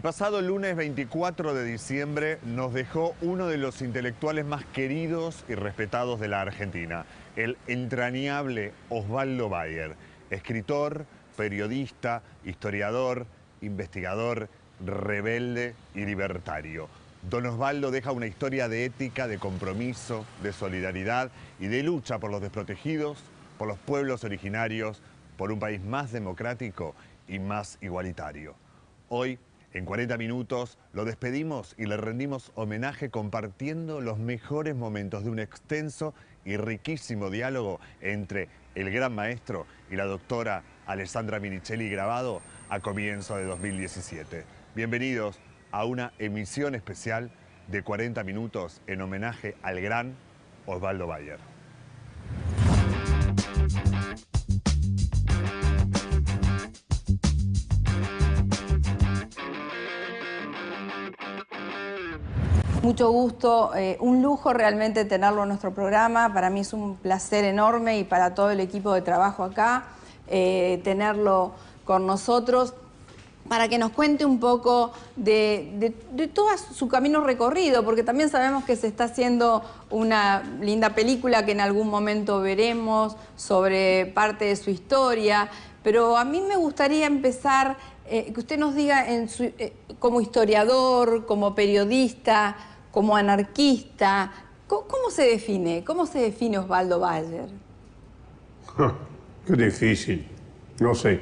El pasado lunes 24 de diciembre nos dejó uno de los intelectuales más queridos y respetados de la Argentina, el entrañable Osvaldo Bayer, escritor, periodista, historiador, investigador, rebelde y libertario. Don Osvaldo deja una historia de ética, de compromiso, de solidaridad y de lucha por los desprotegidos, por los pueblos originarios, por un país más democrático y más igualitario. Hoy, en 40 minutos, lo despedimos y le rendimos homenaje compartiendo los mejores momentos de un extenso y riquísimo diálogo entre el gran maestro y la doctora Alessandra Minichelli, grabado a comienzo de 2017. Bienvenidos a una emisión especial de 40 minutos en homenaje al gran Osvaldo Bayer. Mucho gusto, un lujo realmente tenerlo en nuestro programa. Para mí es un placer enorme y para todo el equipo de trabajo acá tenerlo con nosotros para que nos cuente un poco de todo su camino recorrido, porque también sabemos que se está haciendo una linda película que en algún momento veremos sobre parte de su historia, pero a mí me gustaría empezar que usted nos diga como historiador, como periodista, como anarquista, ¿cómo se define? ¿Cómo se define Osvaldo Bayer? Qué difícil. No sé.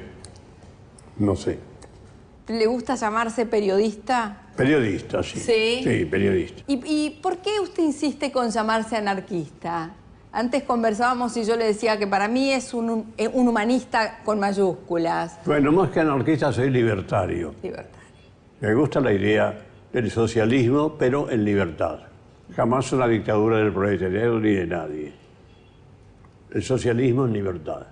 ¿Le gusta llamarse periodista? Periodista, sí. ¿Sí? Sí, periodista. ¿Y por qué usted insiste con llamarse anarquista? Antes conversábamos y yo le decía que para mí es un humanista con mayúsculas. Bueno, más que anarquista soy libertario. Libertario. Me gusta la idea del socialismo, pero en libertad. Jamás una dictadura del proletariado ni de nadie. El socialismo en libertad.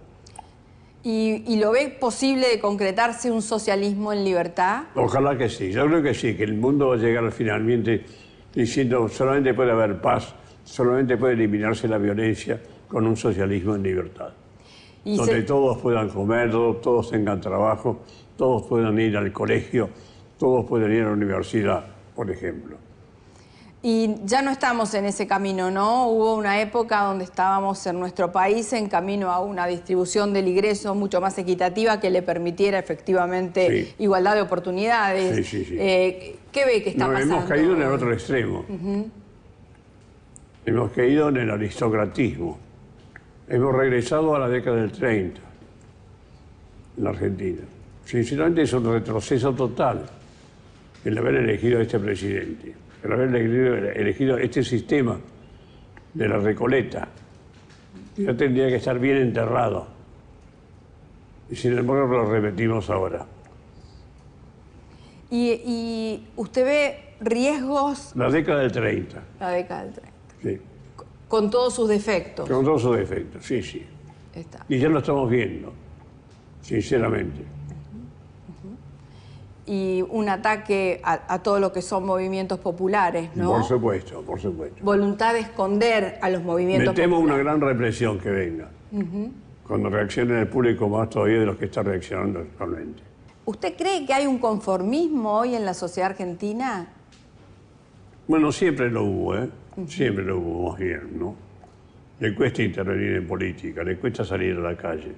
¿Y lo ve posible de concretarse un socialismo en libertad? Ojalá que sí. Yo creo que sí, que el mundo va a llegar finalmente diciendo solamente puede haber paz, solamente puede eliminarse la violencia con un socialismo en libertad. Donde todos puedan comer, todos tengan trabajo, todos puedan ir al colegio, todos pueden ir a la universidad, por ejemplo. Y ya no estamos en ese camino, ¿no? Hubo una época donde estábamos en nuestro país en camino a una distribución del ingreso mucho más equitativa que le permitiera efectivamente igualdad de oportunidades. Sí. ¿Qué ve que está pasando? Hemos caído en el otro extremo. Hemos caído en el aristocratismo. Hemos regresado a la década del 30 en la Argentina. Sinceramente es un retroceso total el haber elegido a este presidente, el haber elegido este sistema de la Recoleta, que ya tendría que estar bien enterrado. Y sin embargo lo repetimos ahora. ¿Y usted ve riesgos? La década del 30. La década del 30. Sí. Con todos sus defectos. Con todos sus defectos, sí. Está. Y ya lo estamos viendo, sinceramente. Y un ataque a todo lo que son movimientos populares, ¿no? Por supuesto. Voluntad de esconder a los movimientos populares. Me temo una gran represión que venga, cuando reaccione el público más todavía de los que está reaccionando actualmente. ¿Usted cree que hay un conformismo hoy en la sociedad argentina? Bueno, siempre lo hubo, Siempre lo hubo, más bien, ¿no? Le cuesta intervenir en política, le cuesta salir a la calle.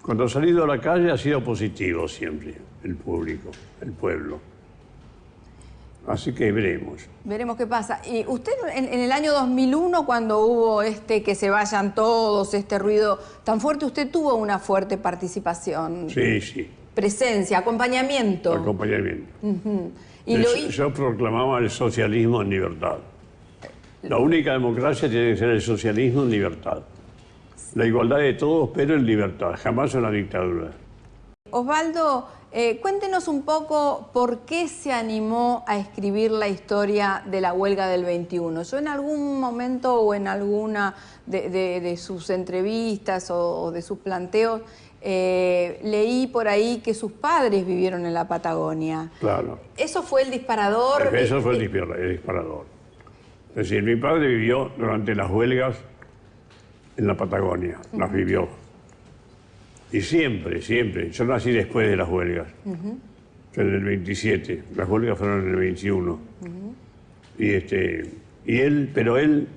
Cuando ha salido a la calle ha sido positivo siempre, el público, el pueblo. Así que veremos. Veremos qué pasa. Y usted en el año 2001, cuando hubo que se vayan todos, este ruido tan fuerte, usted tuvo una fuerte participación. Sí. Presencia, acompañamiento. Acompañamiento. Y yo proclamaba el socialismo en libertad. La única democracia tiene que ser el socialismo en libertad. La igualdad de todos, pero en libertad, jamás una dictadura. Osvaldo, cuéntenos un poco por qué se animó a escribir la historia de la huelga del 21. Yo en algún momento o en alguna de sus entrevistas o de sus planteos leí por ahí que sus padres vivieron en la Patagonia. Claro. ¿Eso fue el disparador? Eso fue el disparador. Es decir, mi padre vivió durante las huelgas en la Patagonia, las vivió. Y siempre, yo nací después de las huelgas. en el 27, las huelgas fueron en el 21. Pero él,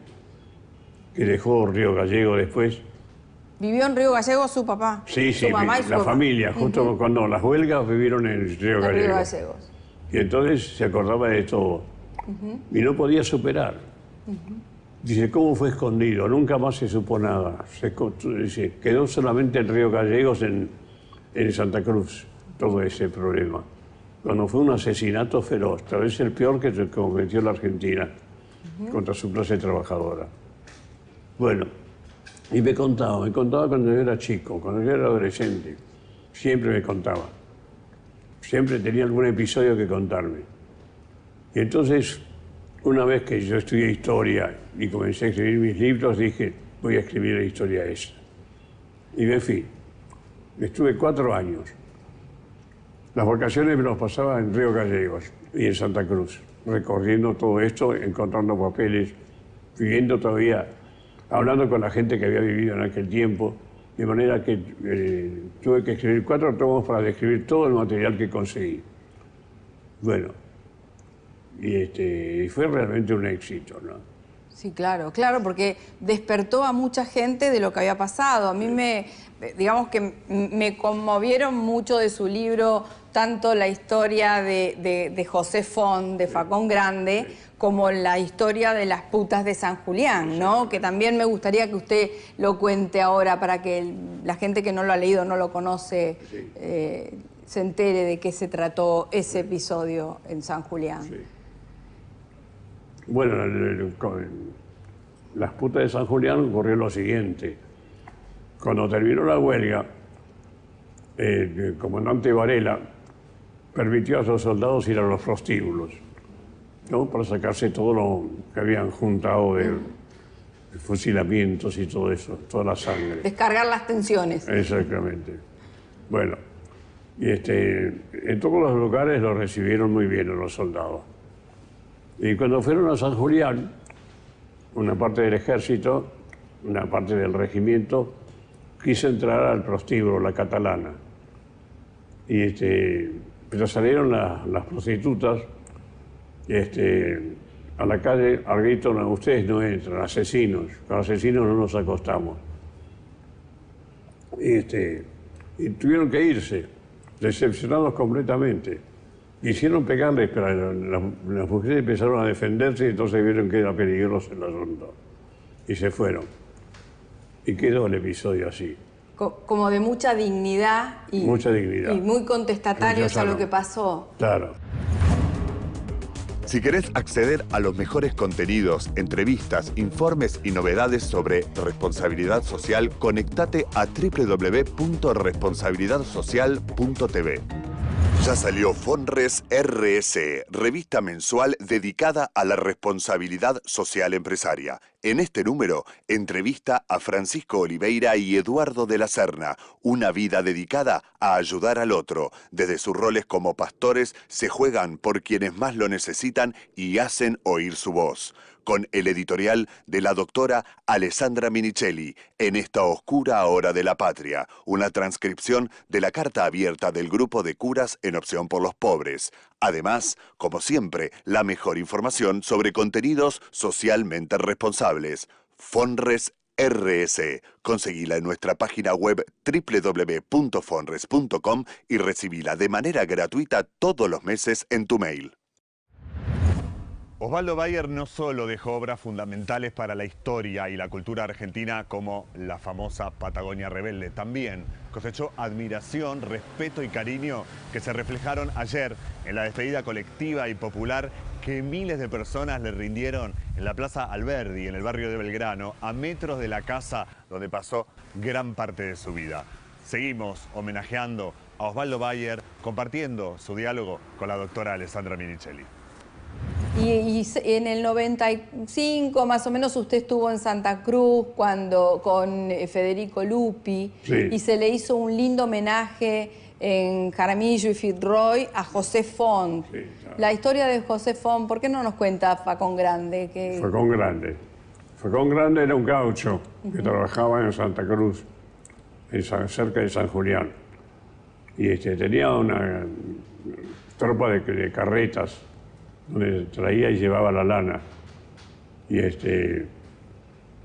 que dejó Río Gallego después. ¿Vivió en Río Gallego su papá? Sí, su mamá y su la papá. familia, justo cuando las huelgas vivieron en Río Gallego. Río Gallegos. Y entonces se acordaba de todo. Y no podía superar. Dice, ¿cómo fue escondido? Nunca más se supo nada. Dice, quedó solamente en Río Gallegos, en Santa Cruz, todo ese problema. Cuando fue un asesinato feroz, tal vez el peor que cometió la Argentina contra su clase trabajadora. Bueno, y me contaba cuando yo era chico, cuando yo era adolescente. Siempre me contaba. Siempre tenía algún episodio que contarme. Y entonces, una vez que yo estudié historia y comencé a escribir mis libros, dije, voy a escribir la historia esta. Y me fui. Estuve 4 años. Las vacaciones me las pasaba en Río Gallegos y en Santa Cruz, recorriendo todo esto, encontrando papeles, viviendo todavía, hablando con la gente que había vivido en aquel tiempo, de manera que tuve que escribir 4 tomos para describir todo el material que conseguí. Bueno, y fue realmente un éxito, ¿no? Sí, claro, porque despertó a mucha gente de lo que había pasado. A mí digamos que me conmovieron mucho de su libro, tanto la historia de José Font, de Facón Grande, como la historia de las putas de San Julián, ¿no? Que también me gustaría que usted lo cuente ahora para que la gente que no lo ha leído, no lo conoce, se entere de qué se trató ese episodio en San Julián. Sí. Bueno, las putas de San Julián ocurrió lo siguiente. Cuando terminó la huelga, el comandante Varela permitió a los soldados ir a los prostíbulos, ¿no? Para sacarse todo lo que habían juntado de fusilamientos y todo eso, toda la sangre. Descargar las tensiones. Exactamente. Bueno, y en todos los lugares los recibieron muy bien a los soldados. Y cuando fueron a San Julián, una parte del ejército, una parte del regimiento, quiso entrar al prostíbulo, la Catalana. Pero salieron las prostitutas a la calle al grito, no, ustedes no entran, asesinos, con asesinos no nos acostamos. Y tuvieron que irse, decepcionados completamente. Quisieron pegarles, pero las mujeres empezaron a defenderse y entonces vieron que era peligroso el asunto. Y se fueron. Y quedó el episodio así. Como de mucha dignidad y, mucha dignidad. Y muy contestatarios a lo que pasó. Claro. Si querés acceder a los mejores contenidos, entrevistas, informes y novedades sobre responsabilidad social, conectate a www.responsabilidadsocial.tv. Ya salió Fonres RS, revista mensual dedicada a la responsabilidad social empresaria. En este número, entrevista a Francisco Oliveira y Eduardo de la Serna, una vida dedicada a ayudar al otro. Desde sus roles como pastores, se juegan por quienes más lo necesitan y hacen oír su voz. Con el editorial de la doctora Alessandra Minichelli, En esta oscura hora de la patria, una transcripción de la carta abierta del grupo de curas en Opción por los Pobres. Además, como siempre, la mejor información sobre contenidos socialmente responsables. Fonres RS. Conseguila en nuestra página web www.fonres.com y recibila de manera gratuita todos los meses en tu mail. Osvaldo Bayer no solo dejó obras fundamentales para la historia y la cultura argentina como la famosa Patagonia Rebelde, también cosechó admiración, respeto y cariño que se reflejaron ayer en la despedida colectiva y popular que miles de personas le rindieron en la Plaza Alberdi, en el barrio de Belgrano, a metros de la casa donde pasó gran parte de su vida. Seguimos homenajeando a Osvaldo Bayer, compartiendo su diálogo con la doctora Alessandra Minichelli. Y en el 95 más o menos usted estuvo en Santa Cruz con Federico Lupi, sí. Y se le hizo un lindo homenaje en Jaramillo y Fitzroy a José Font. Sí, claro. La historia de José Font, ¿por qué no nos cuenta Facón Grande? Facón Grande. Facón Grande era un gaucho que trabajaba en Santa Cruz, cerca de San Julián. Y tenía tropa de carretas donde traía y llevaba la lana. Y es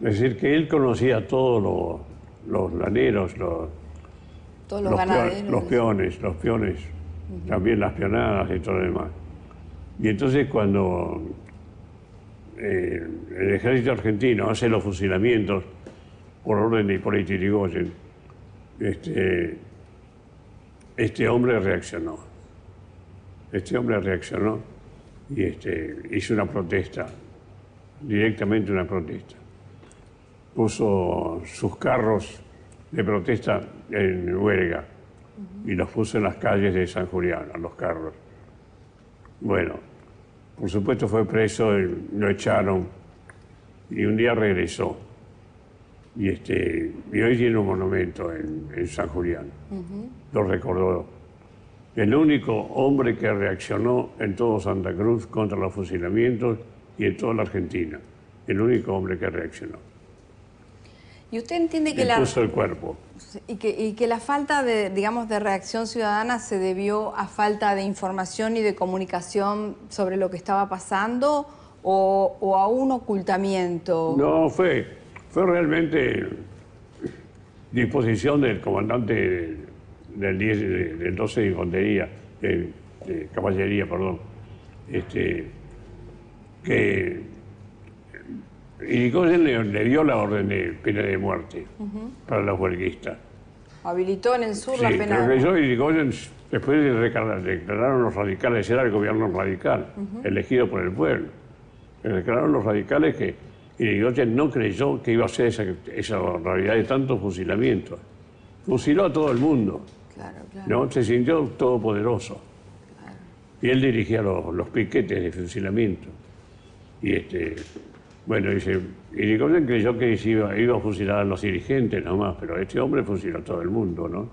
decir, que él conocía a todos los laneros, todos los ganaderos. los peones, también las peonadas y todo lo demás. Y entonces cuando el ejército argentino hace los fusilamientos por orden de Hipólito Yrigoyen, este hombre reaccionó. Este hombre reaccionó y hizo una protesta, directamente una protesta. Puso sus carros de protesta en huelga y los puso en las calles de San Julián, a los carros. Bueno, por supuesto fue preso, lo echaron y un día regresó. Y hoy tiene un monumento en San Julián. Lo recordó. El único hombre que reaccionó en todo Santa Cruz contra los fusilamientos y en toda la Argentina. El único hombre que reaccionó. ¿Y usted entiende que puso el cuerpo. Y que la falta de, digamos, de reacción ciudadana se debió a falta de información y de comunicación sobre lo que estaba pasando o a un ocultamiento? No, fue realmente disposición del comandante del 12 de infantería, de caballería, perdón, que Yrigoyen le dio la orden de pena de muerte para los huelguistas. Habilitó en el sur la pena de muerte. Yrigoyen, después declararon los radicales, era el gobierno radical, elegido por el pueblo. Declararon los radicales que Yrigoyen no creyó que iba a ser esa realidad de tantos fusilamientos. Fusiló a todo el mundo. Claro. ¿No? Se sintió todopoderoso. Claro. Y él dirigía los piquetes de fusilamiento. Y bueno, dice, Yrigoyen creyó que iba a fusilar a los dirigentes nomás, pero este hombre fusiló a todo el mundo, ¿no?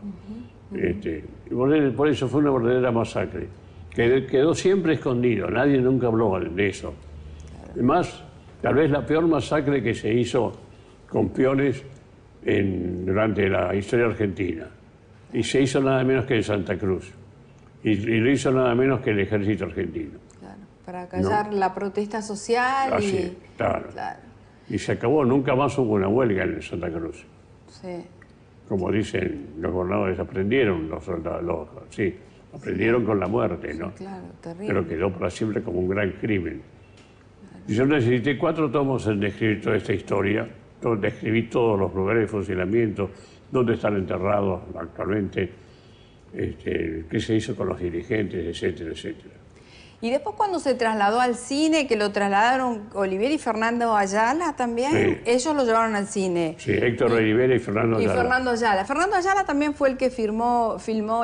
Por eso fue una verdadera masacre. Que quedó siempre escondido, nadie nunca habló de eso. Claro. Además, tal vez la peor masacre que se hizo con peones durante la historia argentina. Y se hizo nada menos que en Santa Cruz. Y lo hizo nada menos que el ejército argentino. Claro, para callar la protesta social. Así, claro. Y se acabó, nunca más hubo una huelga en Santa Cruz. Sí. Como dicen los gobernadores, aprendieron los soldados, aprendieron con la muerte, ¿no? Sí, claro, terrible. Pero quedó para siempre como un gran crimen. Claro. Y yo necesité 4 tomos en describir toda esta historia, describí todos los lugares de fusilamiento, dónde están enterrados actualmente, qué se hizo con los dirigentes, etcétera, etcétera. Y después cuando se trasladó al cine, que lo trasladaron Olivieri y Fernando Ayala también, sí. Ellos lo llevaron al cine. Sí, Héctor Olivieri y Fernando Ayala. Fernando Ayala también fue el que filmó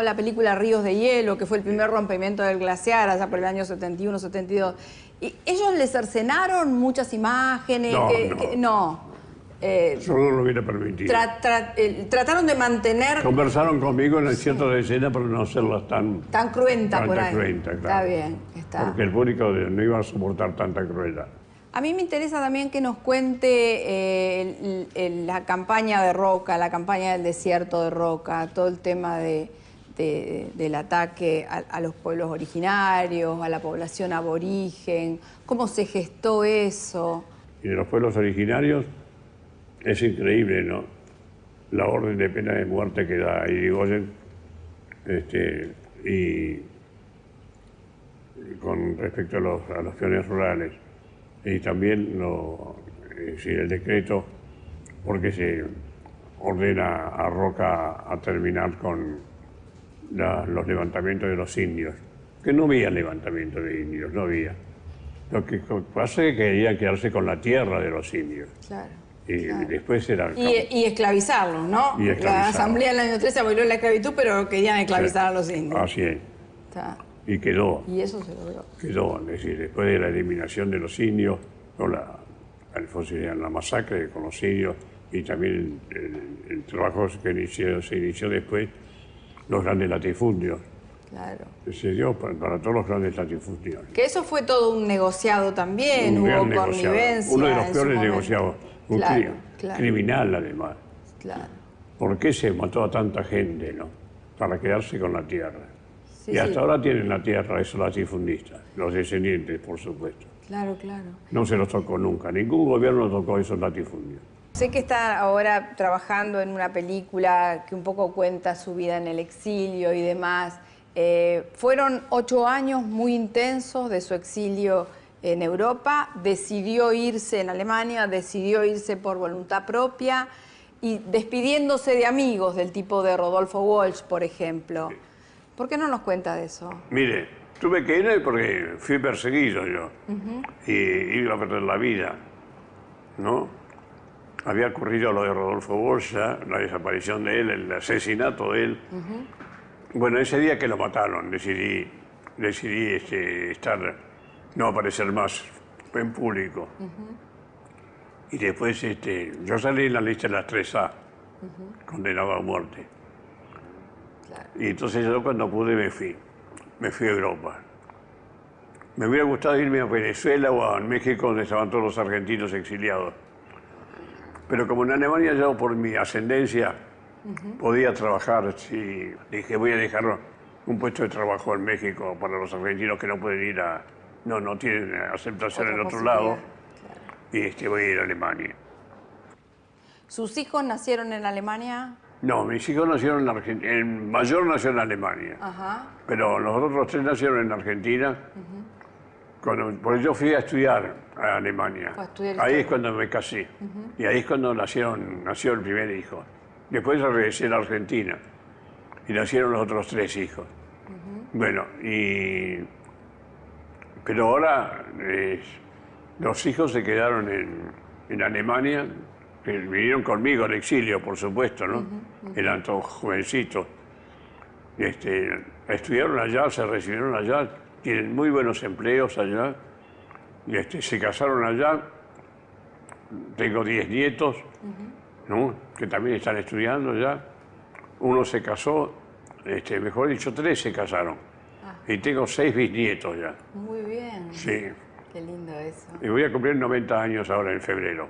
la película Ríos de Hielo, que fue el primer rompimiento del glaciar allá por el año 71, 72. Y ellos le cercenaron muchas imágenes. No. Yo no lo hubiera permitido. Trataron de mantener... Conversaron conmigo en ciertas escenas para no hacerlas tan cruentas por ahí. Cruenta, claro. Está bien, está. Porque el público no iba a soportar tanta crueldad. A mí me interesa también que nos cuente la campaña de Roca, la campaña del desierto de Roca, todo el tema del ataque a los pueblos originarios, a la población aborigen, cómo se gestó eso. Y de los pueblos originarios es increíble, ¿no? La orden de pena de muerte que da Yrigoyen, y con respecto a los peones rurales. Y también el decreto, porque se ordena a Roca a terminar con los levantamientos de los indios. Que no había levantamiento de indios, no había. Lo que pasa es que querían quedarse con la tierra de los indios. Claro. Y después era... Y esclavizarlos, ¿no? La Asamblea del año 13 abolió la esclavitud, pero querían esclavizar a los indios. Así es. Está. Y quedó. Y eso se logró. Quedó, es decir, después de la eliminación de los indios, la masacre con los indios y también el trabajo que se inició después, los grandes latifundios. Claro. Se dio para todos los grandes latifundios. Que eso fue todo un negociado también, hubo connivencia. Uno de los peores negociados. Claro. Criminal, además. Claro. ¿Por qué se mató a tanta gente, no? Para quedarse con la tierra. Sí, y hasta sí. ahora tienen la tierra, esos latifundistas, los descendientes, por supuesto. Claro, claro. No se los tocó nunca, ningún gobierno tocó esos latifundios. Sé que está ahora trabajando en una película que un poco cuenta su vida en el exilio y demás. Fueron 8 años muy intensos de su exilio en Europa. Decidió irse en Alemania, decidió irse por voluntad propia y despidiéndose de amigos del tipo de Rodolfo Walsh, por ejemplo. ¿Por qué no nos cuenta de eso? Mire, tuve que ir porque fui perseguido yo y iba a perder la vida, ¿no? Había ocurrido lo de Rodolfo Walsh, la desaparición de él, el asesinato de él. Bueno, ese día que lo mataron, decidí no aparecer más en público. Y después yo salí en la lista de las 3A, condenado a muerte. Claro. Y entonces yo cuando pude me fui a Europa. Me hubiera gustado irme a Venezuela o a México, donde estaban todos los argentinos exiliados. Pero como en Alemania yo por mi ascendencia podía trabajar, dije voy a dejar un puesto de trabajo en México para los argentinos que no pueden ir no tienen aceptación en otro lado, y voy a ir a Alemania. ¿Sus hijos nacieron en Alemania? No, mis hijos nacieron en Argentina, el mayor nació en Alemania, pero los otros 3 nacieron en Argentina. Porque yo fui a estudiar a Alemania. Ahí es cuando me casé. Y ahí es cuando nació el primer hijo. Después regresé a la Argentina y nacieron los otros 3 hijos. Bueno, pero ahora los hijos se quedaron en Alemania, que vinieron conmigo al exilio, por supuesto, ¿no? Eran todos jovencitos. Estudiaron allá, se recibieron allá, tienen muy buenos empleos allá, se casaron allá. Tengo 10 nietos, ¿no? Que también están estudiando ya. Uno se casó, mejor dicho, 3 se casaron. Y tengo 6 bisnietos ya. Muy bien. Sí. Qué lindo eso. Y voy a cumplir 90 años ahora en febrero.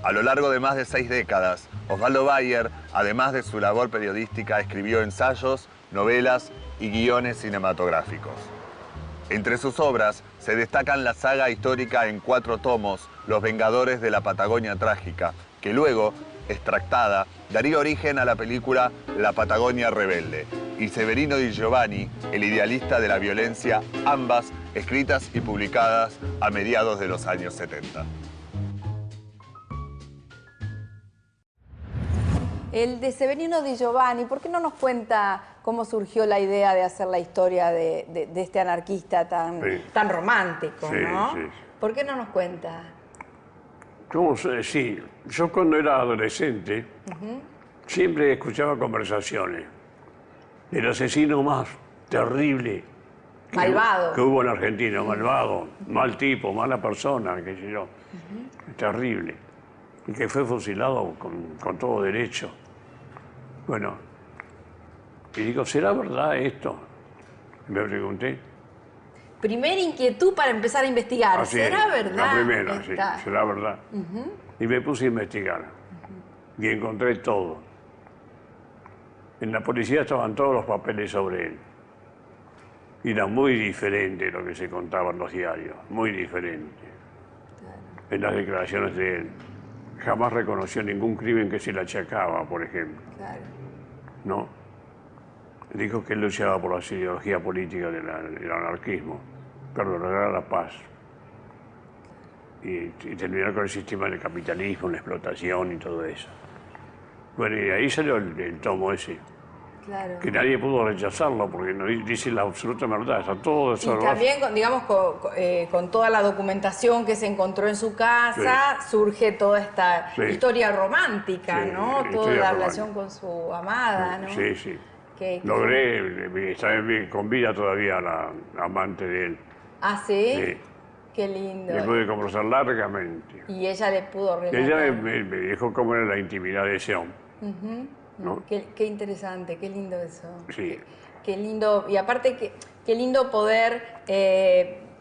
A lo largo de más de 6 décadas, Osvaldo Bayer, además de su labor periodística, escribió ensayos, novelas y guiones cinematográficos. Entre sus obras se destacan la saga histórica en 4 tomos, Los Vengadores de la Patagonia Trágica, que luego, extractada, daría origen a la película La Patagonia Rebelde, y Severino Di Giovanni, El idealista de la violencia, ambas escritas y publicadas a mediados de los años 70. El de Severino Di Giovanni, ¿por qué no nos cuenta cómo surgió la idea de hacer la historia de este anarquista tan romántico, ¿no? Sí. ¿Por qué no nos cuenta? Sí, yo cuando era adolescente siempre escuchaba conversaciones del asesino más terrible Malvado. que hubo en Argentina, malvado, mal tipo, mala persona, qué sé yo, terrible, y que fue fusilado con todo derecho. Bueno, y digo, ¿será verdad esto? Me pregunté. Primera inquietud para empezar a investigar. ¿Será verdad? La primera, sí, será verdad. Y me puse a investigar. Y encontré todo. En la policía estaban todos los papeles sobre él. Y era muy diferente lo que se contaba en los diarios, muy diferente. En las declaraciones de él. Jamás reconoció ningún crimen que se le achacaba, por ejemplo. Claro. ¿No? Dijo que él luchaba por la ideología política del anarquismo, pero lograr la paz. Y terminar con el sistema del capitalismo, la explotación y todo eso. Bueno, y ahí salió el tomo ese. Claro. Que nadie pudo rechazarlo porque no dice la absoluta verdad, está todo eso. Y también, digamos, con toda la documentación que se encontró en su casa, surge toda esta historia romántica, ¿no? Toda la relación con su amada, ¿no? Sí. Logré, está con vida todavía la amante de él. ¿Ah, sí? Sí. Qué lindo. Le pude conversar largamente. Y ella le pudo relatar. Ella me dijo cómo era la intimidad de ese hombre. ¿No? Qué interesante, qué lindo eso. Sí. Qué lindo, y aparte qué lindo poder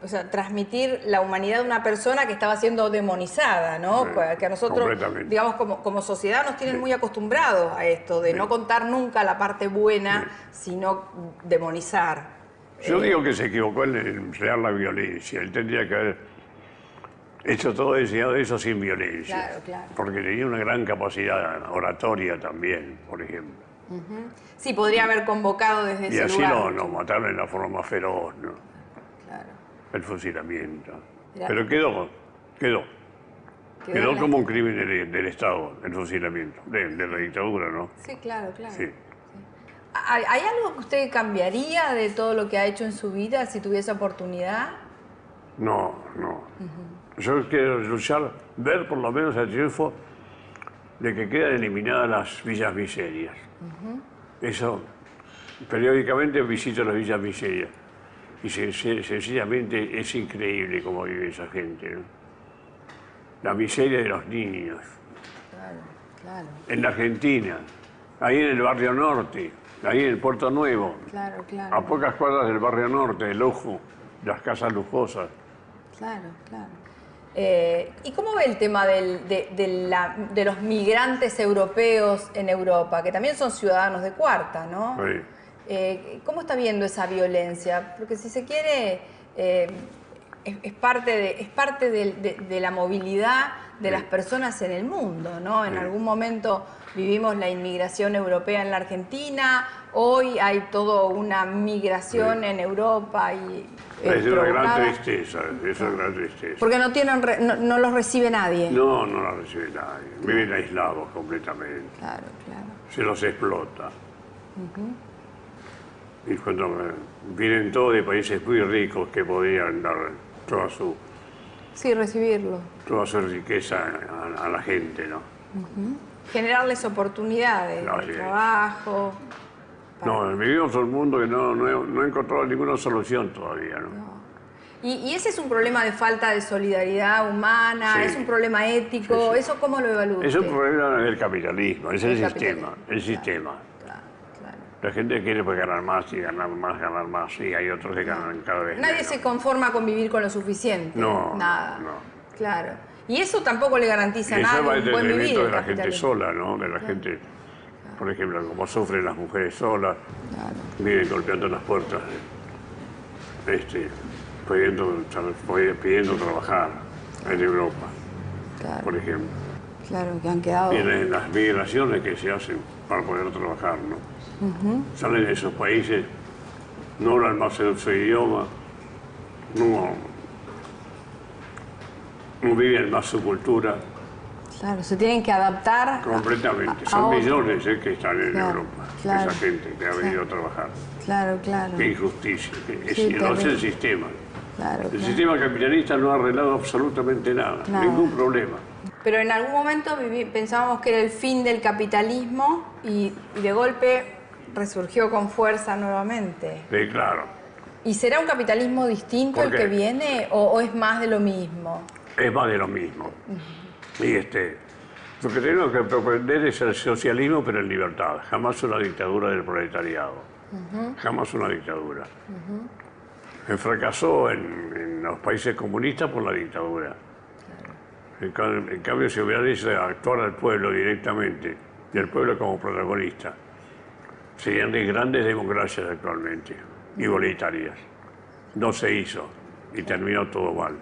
o sea, transmitir la humanidad de una persona que estaba siendo demonizada, ¿no? Que a nosotros, digamos, como sociedad nos tienen muy acostumbrados a esto, de no contar nunca la parte buena, sino demonizar. Yo digo que se equivocó en emplear la violencia. Él tendría que haber hecho todo eso sin violencia. Claro, claro. Porque tenía una gran capacidad oratoria también, por ejemplo. Sí, podría haber convocado desde ese lugar. Y así no mataron en la forma más feroz, ¿no? Claro. El fusilamiento. Mirá. Pero quedó como un crimen del Estado, el fusilamiento, de la dictadura, ¿no? Sí, claro, claro. Sí. ¿Hay algo que usted cambiaría de todo lo que ha hecho en su vida si tuviese oportunidad? No. Yo quiero luchar, ver por lo menos el triunfo de que quedan eliminadas las villas miserias. Eso, periódicamente visito las villas miserias y sencillamente es increíble cómo vive esa gente, ¿no? La miseria de los niños. Claro. En la Argentina, ahí en el barrio norte, ahí en el Puerto Nuevo, Claro. a pocas cuadras del barrio norte, de lujo, las casas lujosas. Claro. ¿Y cómo ve el tema de los migrantes europeos en Europa, que también son ciudadanos de cuarta, ¿no? Sí. ¿Cómo está viendo esa violencia? Porque si se quiere, es parte de la movilidad de las personas en el mundo, ¿no? En algún momento vivimos la inmigración europea en la Argentina, hoy hay toda una migración en Europa y es una gran tristeza, Porque no los recibe nadie. No la recibe nadie. Viven aislados completamente. Claro. Se los explota. Y cuando vienen todos de países muy ricos que podrían dar recibirlo. toda su riqueza a la gente, ¿no? Generarles oportunidades de trabajo. No, vivimos en un mundo que no ha encontrado ninguna solución todavía, ¿no? Y ese es un problema de falta de solidaridad humana, Sí. es un problema ético, Sí. ¿eso cómo lo evalúa Es usted? un problema del capitalismo, es el sistema. Claro. La gente quiere pues, ganar más, y hay otros que ganan cada vez Nadie menos. se conforma con vivir con lo suficiente. No, Nada. no. Claro. Y eso tampoco le garantiza a Eso nadie va un del buen vivir. elemento de el la gente capitalismo. sola, ¿no? De la gente, por ejemplo, como sufren las mujeres solas, viven golpeando las puertas, pidiendo trabajar en Europa, por ejemplo. Claro, que han quedado... Vienen las migraciones que se hacen para poder trabajar, ¿no? Salen de esos países, no hablan más su idioma, no viven más su cultura. Claro, se tienen que adaptar Completamente. a Son otro. millones que están en Europa. Claro. Esa gente que ha venido a trabajar. Qué Qué injusticia. Sí, No es el terrible. sistema. Claro. El sistema capitalista no ha arreglado absolutamente nada. Ningún problema. Pero en algún momento pensábamos que era el fin del capitalismo y de golpe resurgió con fuerza nuevamente. Sí, claro. ¿Y será un capitalismo distinto ¿Por el qué? que viene o es más de lo mismo? Es más de lo mismo. Y lo que tenemos que propender es el socialismo, pero en libertad. Jamás una dictadura del proletariado. Jamás una dictadura. Fracasó en los países comunistas por la dictadura. En cambio, si hubiera hecho actuar al pueblo directamente, y el pueblo como protagonista, serían de grandes democracias actualmente, igualitarias. No se hizo y terminó todo mal.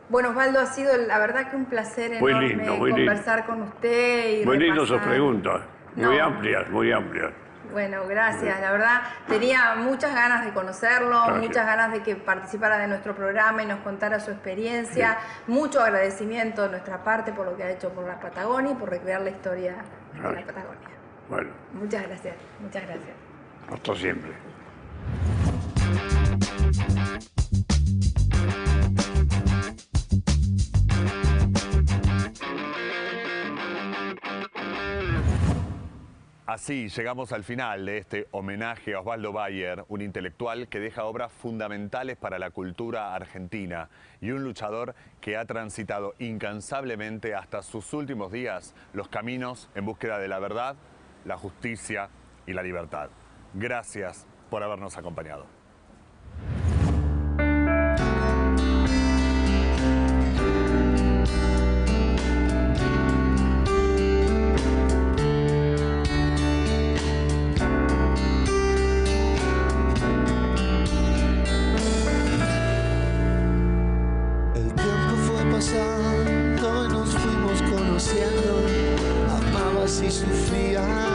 Bueno, Osvaldo, ha sido la verdad que un placer Muy enorme lindo, muy conversar con usted. Y muy lindas sus repasar. preguntas, muy No. amplias, muy amplias. Bueno, gracias. La verdad, tenía muchas ganas de conocerlo, Gracias. muchas ganas de que participara de nuestro programa y nos contara su experiencia. Mucho agradecimiento de nuestra parte por lo que ha hecho por la Patagonia y por recrear la historia de la Gracias. Patagonia. Bueno, Muchas gracias, muchas gracias. hasta siempre. Así llegamos al final de este homenaje a Osvaldo Bayer, un intelectual que deja obras fundamentales para la cultura argentina y un luchador que ha transitado incansablemente hasta sus últimos días los caminos en búsqueda de la verdad, la justicia y la libertad. Gracias por habernos acompañado. pasando y nos fuimos conociendo. Amabas y sufrías